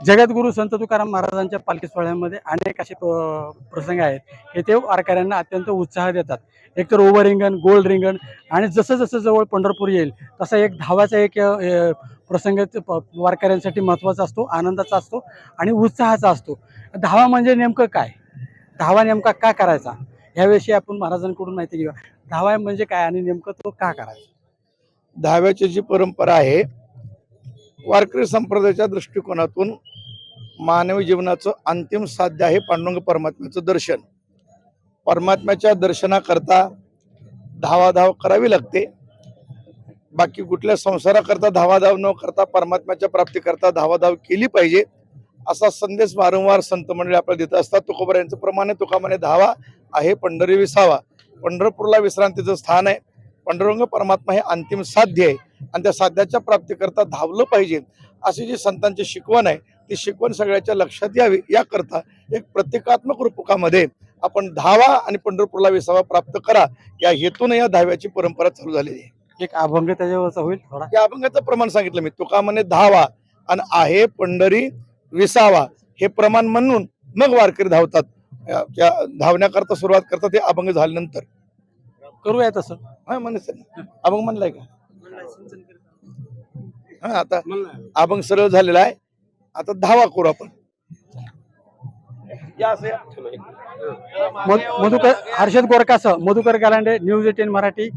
जगद्गुरू संत तुकाराम महाराजांच्या पालखी सोहळ्यामध्ये अनेक असे प्रसंग आहेत हे ते वारकऱ्यांना अत्यंत उत्साह देतात. एकतर उभं रिंगण, गोल रिंगण आणि जसं जसं जवळ पंढरपूर येईल तसा एक धावाचा एक प्रसंग वारकऱ्यांसाठी महत्त्वाचा असतो, आनंदाचा असतो आणि उत्साहाचा असतो. धावा म्हणजे नेमकं काय? धावा नेमका का करायचा? ह्याविषयी आपण महाराजांकडून माहिती घेऊया. धावा म्हणजे काय आणि नेमकं तो का करायचा? धाव्याची जी परंपरा आहे, वारकरी संप्रदायाच्या दृष्टिकोनातून मानवी जीवनाचं अंतिम साध्य आहे पांडुरंग परमात्म्याचं दर्शन. परमात्म्याच्या दर्शनाकरता धावाधाव करावी लागते. बाकी कुठल्या संसाराकरता धावाधाव न करता परमात्म्याच्या प्राप्तीकरता धावाधाव केली पाहिजे, असा संदेश वारंवार संत मंडळी आपल्याला देत असतात. तुकोबा यांचं प्रमाणे तुका म्हणे धावा आहे पंढरी विसावा. पंढरपूरला विश्रांतीचं स्थान आहे. पांडुरंग परमात्मा हे अंतिम साध्य आहे आणि त्या साध्याच्या प्राप्तीकरता धावलं पाहिजे अशी जी संतांची शिकवण आहे, ती शिकवण सगळ्याच्या लक्षात यावी याकरता एक प्रतिकात्मक रूपकामध्ये आपण धावा आणि पंढरपूरला विसावा प्राप्त करा या हेतून या धाव्याची परंपरा चालू झालेली आहे. एक अभंग त्याच्यावरचा होईल थोडा. या अभंगाचं प्रमाण सांगितलं मी. तुका म्हणे धावा आणि आहे पंढरी विसावा हे प्रमाण म्हणून मग वारकरी धावतात. त्या धावण्याकरता सुरुवात करतात ते अभंग झाल्यानंतर. करूया तसं. हा म्हणायचं अभंग म्हणलाय का? हा, आता अभंग सरळ झालेला आहे. आता धावा करू आपण. मधुकर हर्षद गोरकासह मधुकर गालांडे, न्यूज 18 मराठी.